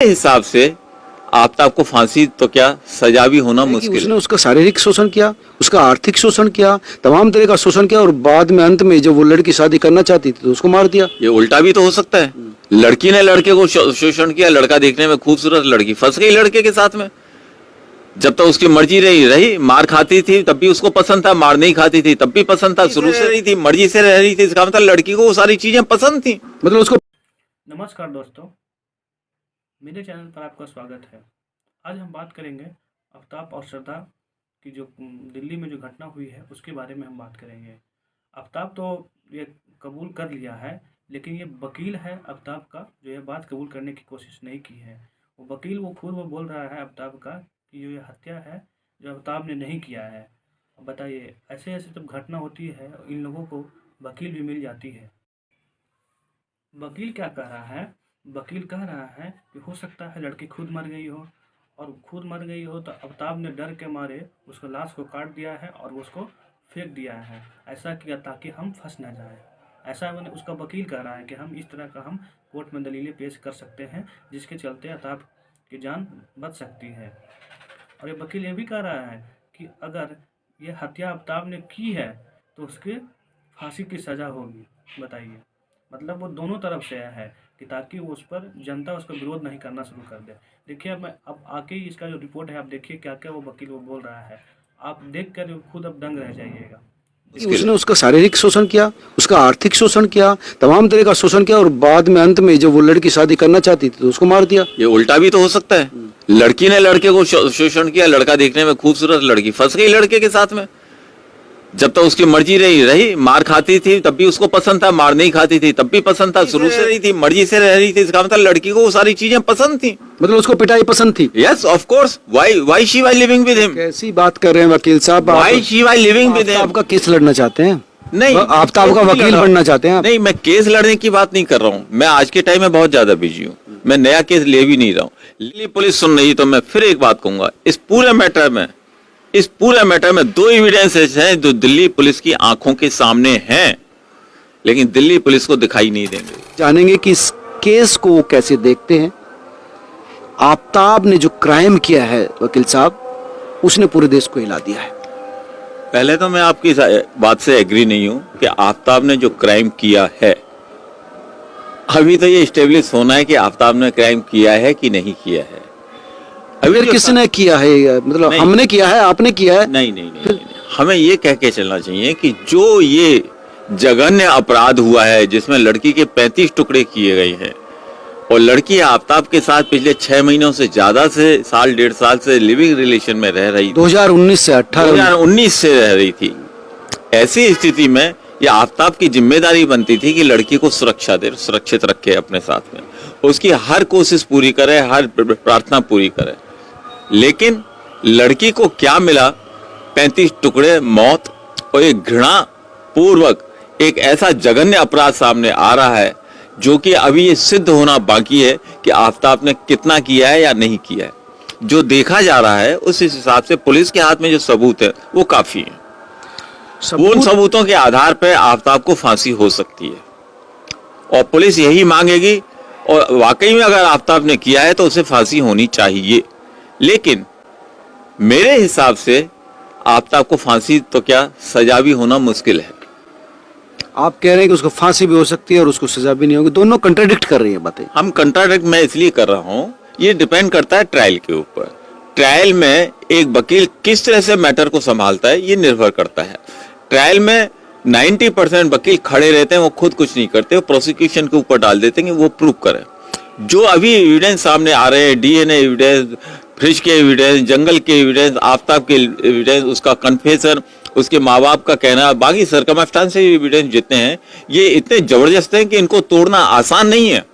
हिसाब से आफ्ताब को फांसी तो क्या सजा भी होना मुश्किल उसने उसका शारीरिक शोषण किया, उसका आर्थिक शोषण किया, तमाम तरह का शोषण किया और बाद में अंत में जब वो लड़की शादी करना चाहती थी तो उसको मार दिया। ये उल्टा भी तो हो सकता है। लड़की ने लड़के को शोषण किया, लड़का देखने में खूबसूरत, लड़की फंस गई लड़के के साथ में। जब तक उसकी मर्जी रही, मार खाती थी तब भी उसको पसंद था, मार नहीं खाती थी तब भी पसंद था, शुरू से रही थी, मर्जी से रह रही थी, इसका मतलब लड़की को वो सारी चीजें पसंद थी, मतलब उसको। नमस्कार दोस्तों, मेरे चैनल पर आपका स्वागत है। आज हम बात करेंगे आफ्ताब और श्रद्धा की जो दिल्ली में जो घटना हुई है उसके बारे में हम बात करेंगे। आफ्ताब तो ये कबूल कर लिया है, लेकिन ये वकील है आफ्ताब का जो ये बात कबूल करने की कोशिश नहीं की है। वो वकील वो खुद वो बोल रहा है आफ्ताब का कि जो ये हत्या है जो आफ्ताब ने नहीं किया है। अब बताइए, ऐसे ऐसे जब घटना होती है इन लोगों को वकील भी मिल जाती है। वकील क्या कह रहा है? वकील कह रहा है कि हो सकता है लड़की खुद मर गई हो, और खुद मर गई हो तो आफ्ताब ने डर के मारे उसको लाश को काट दिया है और उसको फेंक दिया है। ऐसा किया ताकि हम फंस ना जाए। ऐसा उसका वकील कह रहा है कि हम इस तरह का हम कोर्ट में दलीलें पेश कर सकते हैं जिसके चलते आफ्ताब की जान बच सकती है। और ये वकील ये भी कह रहा है कि अगर ये हत्या आफ्ताब ने की है तो उसके फांसी की सज़ा होगी। बताइए, मतलब वो दोनों तरफ से है कि ताकि वो उस पर जनता उसका विरोध नहीं करना शुरू कर दे। देखिए, अब आके ही इसका जो रिपोर्ट है आप देखिए क्या क्या वो वकील वो बोल रहा है। आप देख कर खुद अब दंग रह जाइएगा। उसने उसका शारीरिक शोषण किया, उसका आर्थिक शोषण किया, तमाम तरह का शोषण किया और बाद में अंत में जब वो लड़की शादी करना चाहती थी तो उसको मार दिया। ये उल्टा भी तो हो सकता है। लड़की ने लड़के को शोषण किया, लड़का देखने में खूबसूरत, लड़की फंस गई लड़के के साथ में। जब तक उसकी मर्जी रही, मार खाती थी तब भी उसको पसंद था, मार नहीं खाती थी तब भी पसंद था, शुरू से रही थी, मर्जी से रह रही थी, इसका मतलब लड़की को वो सारी चीजें पसंद थी, मतलब उसको पिटाई पसंद थी। Yes of course. Why she was living with him? कैसी बात कर रहे हैं वकील साहब? Why she was living with him? आपका केस लड़ना चाहते हैं? नहीं, आफ्ताब का वकील बनना चाहते हैं आप? नहीं, मैं केस लड़ने की बात नहीं कर रहा हूँ। मैं आज के टाइम में बहुत ज्यादा बिजी हूँ, मैं नया केस ले भी नहीं रहा हूँ। दिल्ली पुलिस सुन रही तो मैं फिर एक बात कहूंगा, इस पूरे मैटर में दो एविडेंसेस हैं जो दिल्ली पुलिस की आंखों के सामने हैं, लेकिन दिल्ली पुलिस को दिखाई नहीं देंगे। जानेंगे कि इस केस को वो कैसे देखते हैं। आफ्ताब ने जो क्राइम किया है वकील साहब, उसने पूरे देश को हिला दिया है। पहले तो मैं आपकी इस बात से एग्री नहीं हूं कि आफ्ताब ने जो क्राइम किया है, अभी तो ये स्टेब्लिश होना है कि आफ्ताब ने क्राइम किया है कि नहीं किया है। अभी किसने किया है? मतलब हमने किया है, आपने किया है? नहीं, हमें ये कह के चलना चाहिए कि जो ये जघन्य अपराध हुआ है जिसमें लड़की के 35 टुकड़े किए गए हैं और लड़की आफ्ताब के साथ पिछले 6 महीनों से ज्यादा से साल 1.5 साल से लिविंग रिलेशन में रह रही थी, 2019 से रह रही थी। ऐसी स्थिति में ये आफ्ताब की जिम्मेदारी बनती थी कि लड़की को सुरक्षा दे, सुरक्षित रखे अपने साथ में, उसकी हर कोशिश पूरी करे, हर प्रार्थना पूरी करे। लेकिन लड़की को क्या मिला? 35 टुकड़े, मौत और एक घृणा पूर्वक एक ऐसा जघन्य अपराध सामने आ रहा है जो कि अभी ये सिद्ध होना बाकी है कि आफ्ताब ने कितना किया है या नहीं किया है। जो देखा जा रहा है उस हिसाब से पुलिस के हाथ में जो सबूत है वो काफी है। उन सबूतों के आधार पर आफ्ताब को फांसी हो सकती है और पुलिस यही मांगेगी, और वाकई में अगर आफ्ताब ने किया है तो उसे फांसी होनी चाहिए। लेकिन मेरे हिसाब से आफ्ताब को फांसी तो क्या सजा भी होना मुश्किल है। आप कह रहे हैं कि उसको फांसी भी हो सकती है और उसको सजा भी नहीं होगी। दोनों कंट्राडिक्ट कर रही है बातें। हम कंट्राडिक्ट मैं इसलिए कर रहा हूँ, ये डिपेंड करता है ट्रायल के ऊपर। ट्रायल में एक वकील किस तरह से मैटर को संभालता है ये निर्भर करता है। ट्रायल में 90% वकील खड़े रहते हैं, वो खुद कुछ नहीं करते, वो प्रोसिक्यूशन के ऊपर डाल देते हैं कि वो प्रूव करे। जो अभी एविडेंस सामने आ रहे हैं, डीएनए एविडेंस, फ्रिज के एविडेंस, जंगल के एविडेंस, आफ्ताब के एविडेंस, उसका कन्फेशन, उसके माँ बाप का कहना, बाकी सर्कमस्टांसेस एविडेंस जितने हैं ये इतने जबरदस्त हैं कि इनको तोड़ना आसान नहीं है,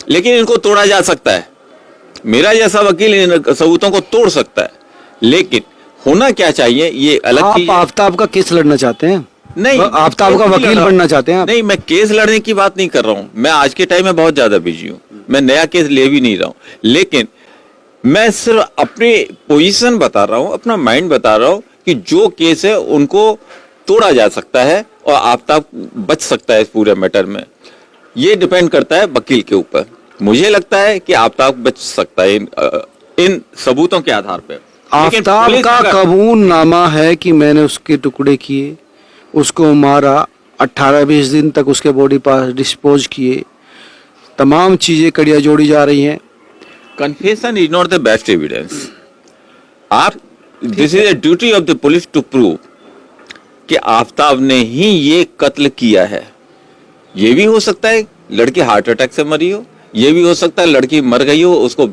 लेकिन इनको तोड़ा जा सकता है। मेरा जैसा वकील इन सबूतों को तोड़ सकता है, लेकिन होना क्या चाहिए ये अलग चीज। आप आफ्ताब का केस लड़ना चाहते हैं? नहीं, आफ्ताब का वकील बनना चाहते हैं आप? नहीं, मैं केस लड़ने की बात नहीं कर रहा हूँ। मैं आज के टाइम में बहुत ज्यादा बिजी हूँ, मैं नया केस ले भी नहीं रहा हूँ, लेकिन मैं सिर्फ अपनी पोजीशन बता रहा हूँ, अपना माइंड बता रहा हूँ कि जो केस है उनको तोड़ा जा सकता है और आफ्ताब बच सकता है इस पूरे मैटर में। ये डिपेंड करता है वकील के ऊपर। मुझे लगता है कि आफ्ताब बच सकता है इन सबूतों के आधार पर। लेकिन आफ्ताब पुलिस का अगर- कबूलनामा है कि मैंने उसके टुकड़े किए, उसको मारा, 18-20 दिन तक उसके बॉडी पार्ट डिस्पोज किए, तमाम चीजें कड़िया जोड़ी जा रही हैं। Confession is not the best evidence. आप this is a duty of the police to prove कि आफ्ताब ने ही ये कत्ल किया है। ये भी हो सकता है लड़की हार्ट अटैक से मरी हो, ये भी हो सकता है लड़की मर गई हो, उसको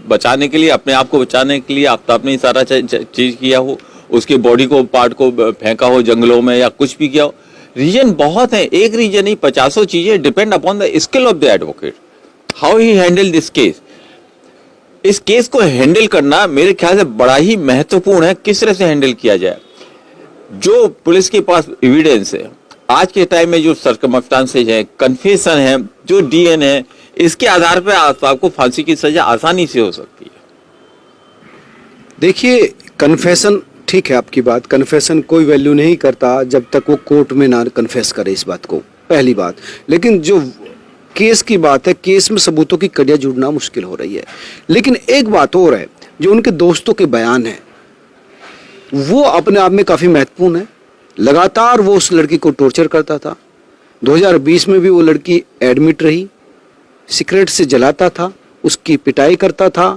बचाने के लिए, अपने आप को बचाने के लिए आफ्ताब ने ही सारा चीज किया हो, उसकी बॉडी को पार्ट को फेंका हो जंगलों में या कुछ भी किया हो। रीजन बहुत है, एक रीजन नहीं, 50 चीजें depend upon the skill of the advocate, how he handle this case. इस केस को हैंडल करना मेरे ख्याल से बड़ा ही महत्वपूर्ण है, किस तरह से हैंडल किया जाए। जो पुलिस के पास एविडेंस है आज के टाइम में, जो सर्कमस्टांसेज है, कन्फेशन है, जो डीएनए है, इसके आधार पर आपको फांसी की सजा आसानी से हो सकती है। देखिए, कन्फेशन ठीक है आपकी बात, कन्फेशन कोई वैल्यू नहीं करता जब तक वो कोर्ट में ना कन्फेस करे इस बात को, पहली बात। लेकिन जो केस की बात है, केस में सबूतों की कड़ियाँ जुड़ना मुश्किल हो रही है। लेकिन एक बात और है, जो उनके दोस्तों के बयान है वो अपने आप में काफ़ी महत्वपूर्ण है। लगातार वो उस लड़की को टॉर्चर करता था। 2020 में भी वो लड़की एडमिट रही, सिगरेट से जलाता था, उसकी पिटाई करता था,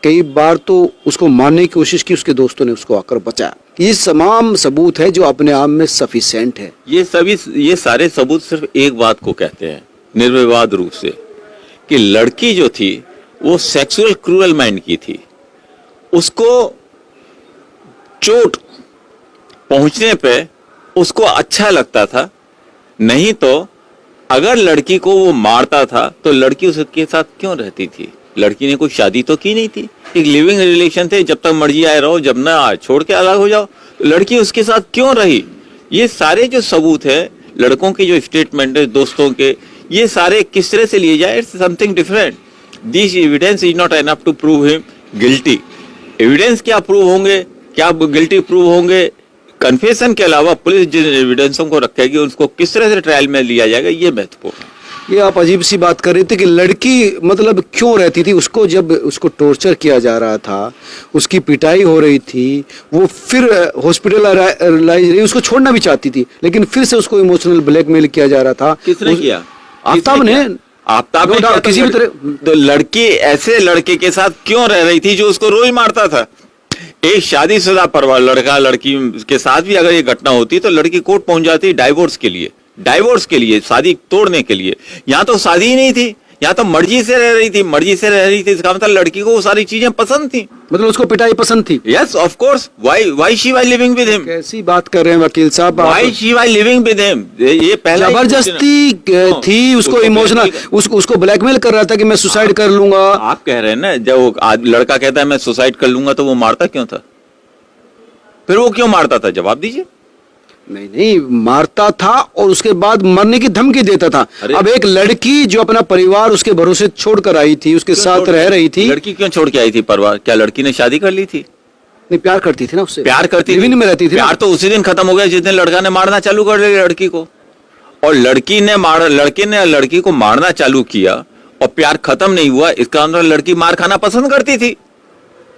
कई बार तो उसको मारने की कोशिश की, उसके दोस्तों ने उसको आकर बचाया। ये तमाम सबूत है जो अपने आप में सफिशिएंट है। ये सारे सबूत सिर्फ एक बात को कहते हैं निर्विवाद रूप से, कि लड़की जो थी वो सेक्सुअल क्रूअल माइंड की थी, उसको चोट पहुंचने पे उसको अच्छा लगता था। नहीं तो अगर लड़की को वो मारता था तो लड़की उसके साथ क्यों रहती थी? लड़की ने कोई शादी तो की नहीं थी, एक लिविंग रिलेशन थे, जब तक मर्जी आए रहो, जब ना आए छोड़ के अलग हो जाओ। तो लड़की उसके साथ क्यों रही? ये सारे जो सबूत है, लड़कों के जो स्टेटमेंट है दोस्तों के, ये सारे किस तरह से लिए जाए, it's something different. This evidence is not enough to prove him guilty. Evidence क्या प्रूव होंगे, क्या गिल्टी प्रूव होंगे? कन्फेशन के अलावा पुलिस जिन एविडेंसों को रखेगी उसको किस तरह से ट्रायल में लिया जाएगा, ये महत्वपूर्ण है। ये आप अजीब सी बात कर रहे थे कि लड़की मतलब क्यों रहती थी, उसको जब उसको टॉर्चर किया जा रहा था, उसकी पिटाई हो रही थी, वो फिर हॉस्पिटलाइज रही, उसको छोड़ना भी चाहती थी, लेकिन फिर से उसको इमोशनल ब्लैकमेल किया जा रहा था। किसने किया? आफ्ताब ने। आफ्ताब ने किसी भी तरह। तो लड़की ऐसे लड़के के साथ क्यों रह रही थी जो उसको रोज मारता था? एक शादीशुदा परिवार, लड़का लड़की के साथ भी अगर ये घटना होती तो लड़की कोर्ट पहुंच जाती डाइवोर्स के लिए, शादी तोड़ने के लिए। यहाँ तो शादी ही नहीं थी, यहाँ तो मर्जी से रह रही थी। इसका मतलब लड़की को वो सारी चीजें पसंद थी, मतलब उसको पिटाई पसंद थी। Yes of course. Why she was living with him? कैसी बात कर रहे हैं वकील साहब आप? Why she was living with him? ये पहला जबरदस्ती थी, उसको इमोशनल, उसको ब्लैकमेल कर रहा था कि मैं सुसाइड कर लूंगा। आप कह रहे हैं ना, जब लड़का कहता है मैं सुसाइड कर लूंगा तो वो मारता क्यों था? फिर वो क्यों मारता था? जवाब दीजिए। नहीं, मारता था और उसके बाद मरने की धमकी देता था। अब एक लड़की जो अपना परिवार उसके भरोसे छोड़कर आई थी, उसके साथ रह रही थी। लड़की क्यों छोड़ के आई थी परिवार? क्या लड़की ने शादी कर ली थी? नहीं, प्यार करती थी ना उससे, प्यार करती लिविंग में रहती थी। प्यार तो उसी दिन खत्म हो गया जिस दिन लड़का ने मारना चालू कर दिया लड़की को। और लड़के ने लड़की को मारना चालू किया और प्यार खत्म नहीं हुआ, इसका मतलब लड़की मार खाना पसंद करती थी,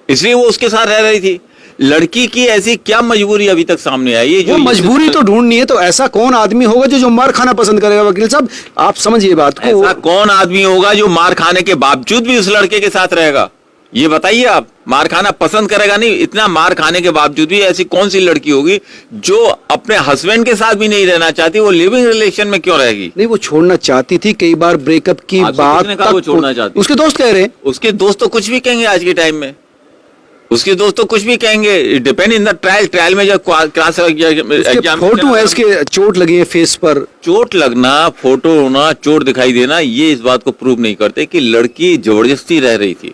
इसलिए वो उसके साथ रह रही थी। लड़की की ऐसी क्या मजबूरी अभी तक सामने आई है? जो मजबूरी तो ढूंढनी है, तो ऐसा कौन आदमी होगा जो मार खाना पसंद करेगा? वकील साहब आप समझिए बात को। ऐसा कौन आदमी होगा जो मार खाने के बावजूद भी उस लड़के के साथ रहेगा? ये बताइए आप। मार खाना पसंद करेगा नहीं, इतना मार खाने के बावजूद भी ऐसी कौन सी लड़की होगी जो अपने हस्बैंड के साथ भी नहीं रहना चाहती? वो लिविंग रिलेशन में क्यों रहेगी? नहीं, वो छोड़ना चाहती थी, कई बार ब्रेकअप की बात तक वो छोड़ना चाहती। उसके दोस्त कह रहे हैं। उसके दोस्त तो कुछ भी कहेंगे आज के टाइम में, उसके दोस्त तो कुछ भी कहेंगे। डिपेंड इन द ट्रायल में जब क्लास एग्जाम, फोटो है उसके, चोट लगी है फेस पर। चोट लगना, फोटो होना, चोट दिखाई देना, ये इस बात को प्रूव नहीं करते कि लड़की जबरदस्ती रह रही थी,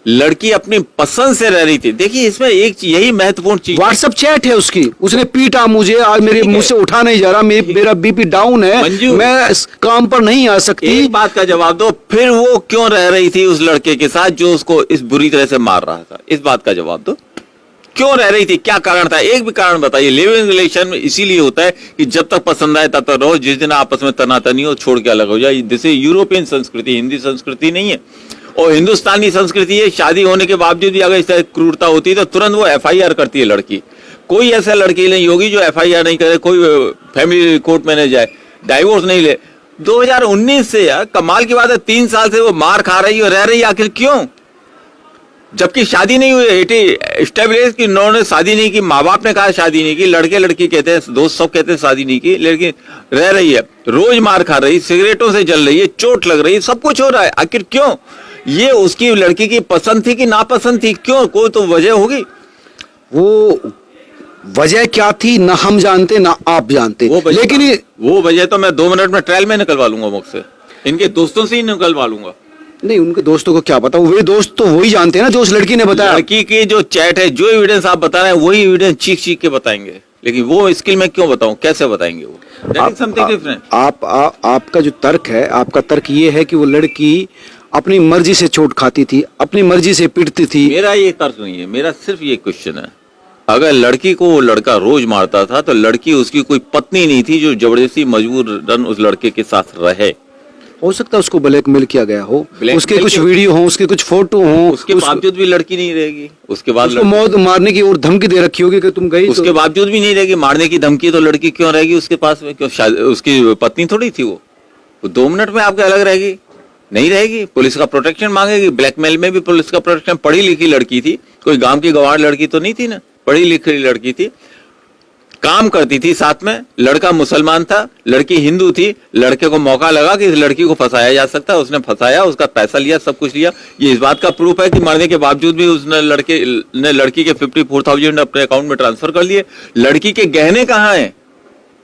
लड़की अपनी पसंद से रह रही थी। देखिए इसमें एक यही महत्वपूर्ण चीज, व्हाट्सएप चैट है उसकी, उसने पीटा मुझे, आज मेरे मुंह से उठा नहीं जा रहा, मेरा बीपी डाउन है, मैं इस काम पर नहीं आ सकती। एक बात का जवाब दो, फिर वो क्यों रह रही थी उस लड़के के साथ जो उसको इस बुरी तरह से मार रहा था? इस बात का जवाब दो। क्यों रह रही थी, क्या कारण था, एक भी कारण बताइए। लिविंग रिलेशन में इसीलिए होता है कि जब तक पसंद आए तब तक रहो, जिस दिन आपस में तनातनी हो छोड़ के अलग हो जाए। जैसे यूरोपियन संस्कृति, हिंदी संस्कृति नहीं है। और हिंदुस्तानी संस्कृति है, शादी होने के बावजूद भी अगर इस तरह क्रूरता होती है तो तुरंत वो FIR करती है लड़की। कोई ऐसा लड़की नहीं होगी जो FIR नहीं करे, कोई फैमिली कोर्ट में नहीं जाए, डाइवोर्स नहीं ले। 2019 से यार कमाल की बात है, 3 साल से वो मार खा रही है, रह रही है, आखिर क्यों? जबकि शादी नहीं हुई, एस्टेब्लिश की उन्होंने शादी नहीं की, माँ बाप ने कहा शादी नहीं की, लड़के लड़की कहते हैं, दोस्त सब कहते हैं शादी नहीं की, लेकिन रह रही है, रोज मार खा रही, सिगरेटों से जल रही है, चोट लग रही है, सब कुछ हो रहा है। आखिर क्यों? ये उसकी लड़की की पसंद थी कि नापसंद थी? क्यों? कोई तो वजह होगी। वो वजह क्या थी ना हम जानते ना आप जानते, लेकिन वो वजह तो मैं 2 मिनट में ट्रायल में निकलवा लूंगा, मुझसे इनके दोस्तों से ही निकलवा लूंगा। नहीं, उनके दोस्तों को क्या पता, वे दोस्त तो वही जानते हैं ना जो उस लड़की ने बताया। लड़की की जो चैट है, जो एविडेंस आप बता रहे हैं वही एविडेंस चीख चीख के बताएंगे, लेकिन वो स्किल में क्यों बताऊं, कैसे बताएंगे वो? Something different. आपका जो तर्क है, आपका तर्क ये है कि वो लड़की अपनी मर्जी से चोट खाती थी, अपनी मर्जी से पिटती थी। मेरा ये तर्क नहीं है, मेरा सिर्फ ये क्वेश्चन है, अगर लड़की को वो लड़का रोज मारता था तो लड़की उसकी कोई पत्नी नहीं थी जो जबरदस्ती मजबूरन उस लड़के के साथ रहे। हो सकता है उसको ब्लैकमेल किया गया हो, उसके कुछ वीडियो हो, उसके कुछ फोटो हो, उसके बावजूद भी लड़की नहीं रहेगी। उसके बाद उसको मौत मारने की और धमकी दे रखी होगी कि तुम गई, उसके बावजूद भी नहीं रहेगी, मारने की धमकी, तो लड़की क्यों रहेगी उसके पास में? क्यों? उसकी पत्नी थोड़ी थी वो 2 मिनट में आपके अलग रहेगी? नहीं रहेगी। पुलिस का प्रोटेक्शन मांगेगी, ब्लैकमेल में भी पुलिस का प्रोटेक्शन। पढ़ी लिखी लड़की थी, कोई गांव की गंवार लड़की तो नहीं थी ना, पढ़ी लिखी लड़की थी, काम करती थी साथ में। लड़का मुसलमान था, लड़की हिंदू थी। लड़के को मौका लगा कि इस लड़की को फंसाया जा सकता है, उसने फंसाया, उसका पैसा लिया, सब कुछ लिया। ये इस बात का प्रूफ है कि मरने के बावजूद भी उसने लड़की के 54,000 अपने अकाउंट में ट्रांसफर कर लिए। लड़की के गहने कहाँ हैं?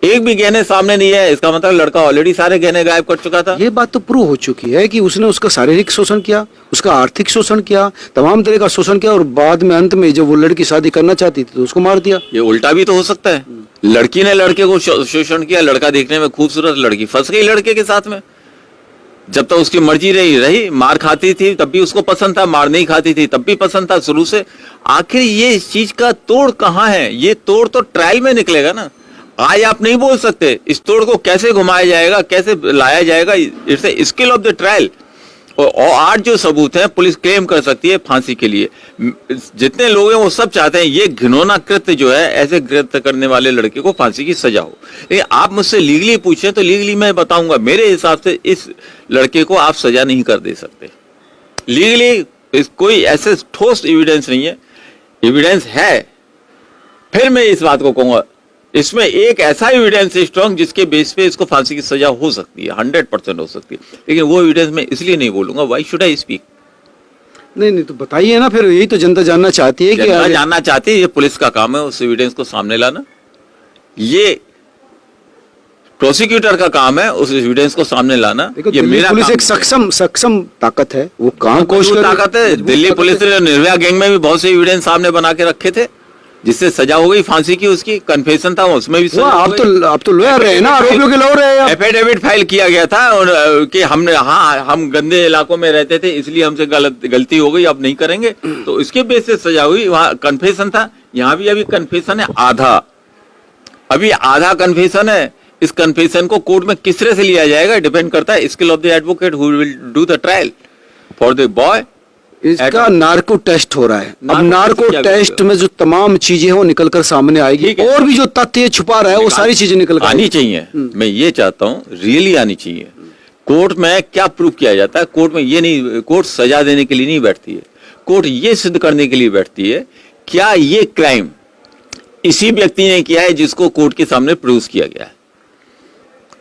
एक भी गहने सामने नहीं है। इसका मतलब लड़का ऑलरेडी सारे गहने गायब कर चुका था। ये बात तो प्रूव हो चुकी है कि उसने उसका शारीरिक शोषण किया, उसका आर्थिक शोषण किया, तमाम तरह का शोषण किया, और बाद में अंत में जब वो लड़की शादी करना चाहती थी तो उसको मार दिया। ये उल्टा भी तो हो सकता है, लड़की ने लड़के को शोषण किया, लड़का देखने में खूबसूरत, लड़की फंस गई लड़के के साथ में। जब तक उसकी मर्जी रही, मार खाती थी तब भी उसको पसंद था, मार नहीं खाती थी तब भी पसंद था शुरू से। आखिर ये इस चीज का तोड़ कहाँ है? ये तोड़ तो ट्रायल में निकलेगा ना। आज आप नहीं बोल सकते इस तोड़ को कैसे घुमाया जाएगा, कैसे लाया जाएगा। It's a skill of the trial. और आज जो सबूत हैं पुलिस क्लेम कर सकती है फांसी के लिए। जितने लोग हैं वो सब चाहते हैं ये घिनौना कृत्य जो है, ऐसे कृत्य करने वाले लड़के को फांसी की सजा हो। लेकिन आप मुझसे लीगली पूछें तो लीगली मैं बताऊंगा, मेरे हिसाब से इस लड़के को आप सजा नहीं कर दे सकते लीगली। कोई ऐसे ठोस एविडेंस नहीं है। एविडेंस है, फिर मैं इस बात को कहूंगा, इसमें एक ऐसा एविडेंस है स्ट्रॉन्ग जिसके बेस पे इसको फांसी की सजा हो सकती है, 100% हो सकती है। लेकिन वो एविडेंस मैं इसलिए नहीं बोलूंगा, व्हाई शुड आई स्पीक। नहीं तो बताइए ना, फिर यही तो जनता जानना चाहती है। जनता जानना चाहती है, ये पुलिस का काम है उस एविडेंस को सामने लाना। ये प्रोसिक्यूटर का काम है उस एविडेंस को सामने लाना। ये मेरा पुलिस एक सक्षम ताकत है, वो काम ताकत है। दिल्ली पुलिस ने निर्भया गैंग में भी बहुत से एविडेंस सामने बना के रखे थे जिससे सजा हो गई फांसी की। उसकी कन्फेशन था, उसमें भी सजा आप तो लॉयर रहे ना, आरोपियों के लॉयर रहे। एफिडेविट फाइल किया गया था और कि हम गंदे इलाकों में रहते थे इसलिए हमसे गलती हो गई, अब नहीं करेंगे, तो इसके बेस से सजा हुई। वहां कन्फेशन था, यहाँ भी अभी कन्फेशन है आधा, अभी आधा कन्फेशन है। इस कन्फेशन को कोर्ट में किस तरह से लिया जाएगा डिपेंड करता है skill of the advocate who will do the trial for the boy. इसका नार्को टेस्ट हो रहा है। अब नार्को टेस्ट में जो तमाम चीजें हैं वो निकल कर सामने आएगी, और भी जो तथ्य छुपा रहा है वो सारी चीजें निकल कर आनी चाहिए। मैं ये चाहता हूँ रियली आनी चाहिए। कोर्ट में क्या प्रूफ किया जाता है? कोर्ट में ये नहीं, कोर्ट सजा देने के लिए नहीं बैठती है, कोर्ट ये सिद्ध करने के लिए बैठती है क्या ये क्राइम इसी व्यक्ति ने किया है जिसको कोर्ट के सामने प्रूव किया गया है।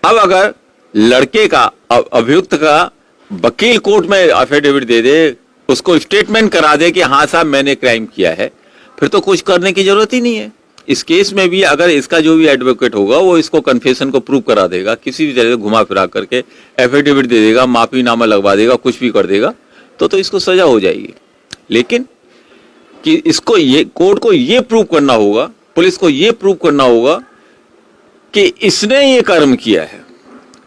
अब अगर लड़के का अभियुक्त का वकील कोर्ट में एफिडेविट दे दे, उसको स्टेटमेंट करा दे कि हाँ साहब मैंने क्राइम किया है, फिर तो कुछ करने की जरूरत ही नहीं है। इस केस में भी अगर इसका जो भी एडवोकेट होगा वो इसको कन्फेशन को प्रूव करा देगा, किसी भी तरह से घुमा फिरा करके एफिडेविट दे देगा, माफीनामा लगवा देगा, कुछ भी कर देगा, तो इसको सजा हो जाएगी। लेकिन कि इसको ये कोर्ट को ये प्रूव करना होगा, पुलिस को ये प्रूव करना होगा कि इसने ये कर्म किया है।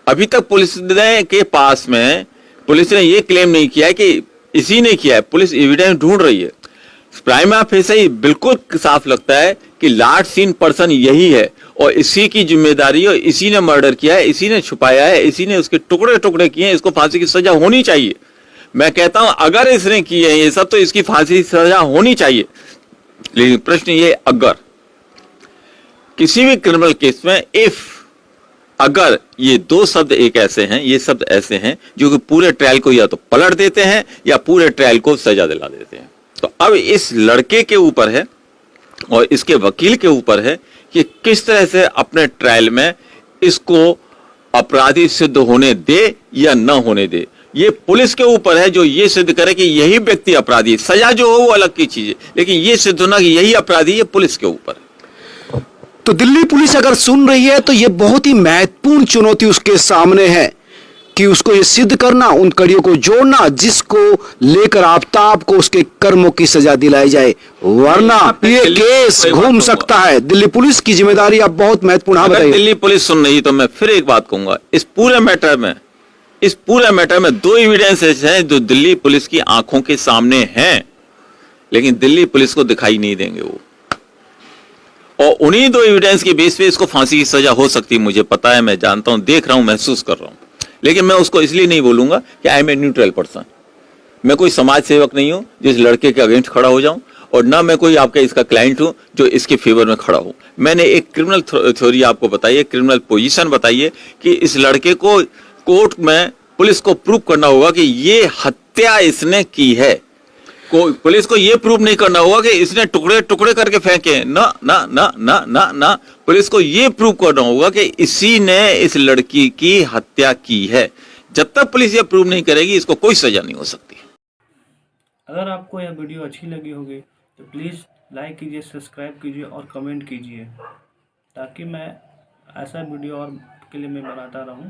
अभी तक पुलिस के पास में पुलिस ने ये क्लेम नहीं किया है कि इसी ने किया है। पुलिस एविडेंस ढूंढ रही है। प्राइमा फेसी ही बिल्कुल साफ लगता है कि लास्ट सीन पर्सन यही है और इसी की जिम्मेदारी है, इसी ने मर्डर किया है, इसी ने छुपाया है, इसी ने उसके टुकड़े टुकड़े किए हैं। इसको फांसी की सजा होनी चाहिए। मैं कहता हूं अगर इसने किए हैं ये सब तो इसकी फांसी की सजा होनी चाहिए। लेकिन प्रश्न ये, अगर किसी भी क्रिमिनल केस में अगर ये दो शब्द एक ऐसे हैं, ये शब्द ऐसे हैं जो कि पूरे ट्रायल को या तो पलट देते हैं या पूरे ट्रायल को सजा दिला देते हैं। तो अब इस लड़के के ऊपर है और इसके वकील के ऊपर है कि किस तरह से अपने ट्रायल में इसको अपराधी सिद्ध होने दे या न होने दे। ये पुलिस के ऊपर है जो ये सिद्ध करे कि यही व्यक्ति अपराधी है। सजा जो हो वो अलग की चीज है, लेकिन ये सिद्ध होना कि यही अपराधी है, पुलिस के ऊपर है। तो दिल्ली पुलिस अगर सुन रही है तो ये बहुत ही महत्वपूर्ण चुनौती उसके सामने है कि उसको ये सिद्ध करना, उन कड़ियों को जोड़ना जिसको लेकर आफताब को उसके कर्मों की सजा दिलाई जाए, वरना ये केस घूम सकता है। दिल्ली पुलिस की जिम्मेदारी आप बहुत महत्वपूर्ण। हाँ, अगर बताइए। दिल्ली पुलिस सुन रही तो मैं फिर एक बात कहूंगा, इस पूरे मैटर में दो एविडेंसेस हैं जो दिल्ली पुलिस की आंखों के सामने हैं, लेकिन दिल्ली पुलिस को दिखाई नहीं देंगे वो। और उन्हीं दो एविडेंस के बेस पे इसको फांसी की सजा हो सकती है। मुझे पता है, मैं जानता हूं, देख रहा हूं, महसूस कर रहा हूं। लेकिन मैं उसको इसलिए नहीं बोलूंगा कि I am a neutral person. मैं कोई समाज सेवक नहीं हूं जो इस लड़के के अगेंस्ट खड़ा हो जाऊं, और ना मैं कोई आपका इसका क्लाइंट हूं जो इसके फेवर में खड़ा हो। मैंने एक क्रिमिनल थ्योरी आपको बताई है, क्रिमिनल पोजीशन बताई है कि इस लड़के को कोर्ट में पुलिस को प्रूव करना होगा कि ये हत्या इसने की है। पुलिस को ये प्रूव नहीं करना होगा कि इसने टुकड़े टुकड़े करके फेंके। ना ना ना ना ना ना, पुलिस को ये प्रूव करना होगा कि इसी ने इस लड़की की हत्या की है। जब तक पुलिस ये प्रूव नहीं करेगी इसको कोई सजा नहीं हो सकती। अगर आपको यह वीडियो अच्छी लगी होगी तो प्लीज़ लाइक कीजिए, सब्सक्राइब कीजिए और कमेंट कीजिए, ताकि मैं ऐसा वीडियो और के लिए मैं बनाता रहूं।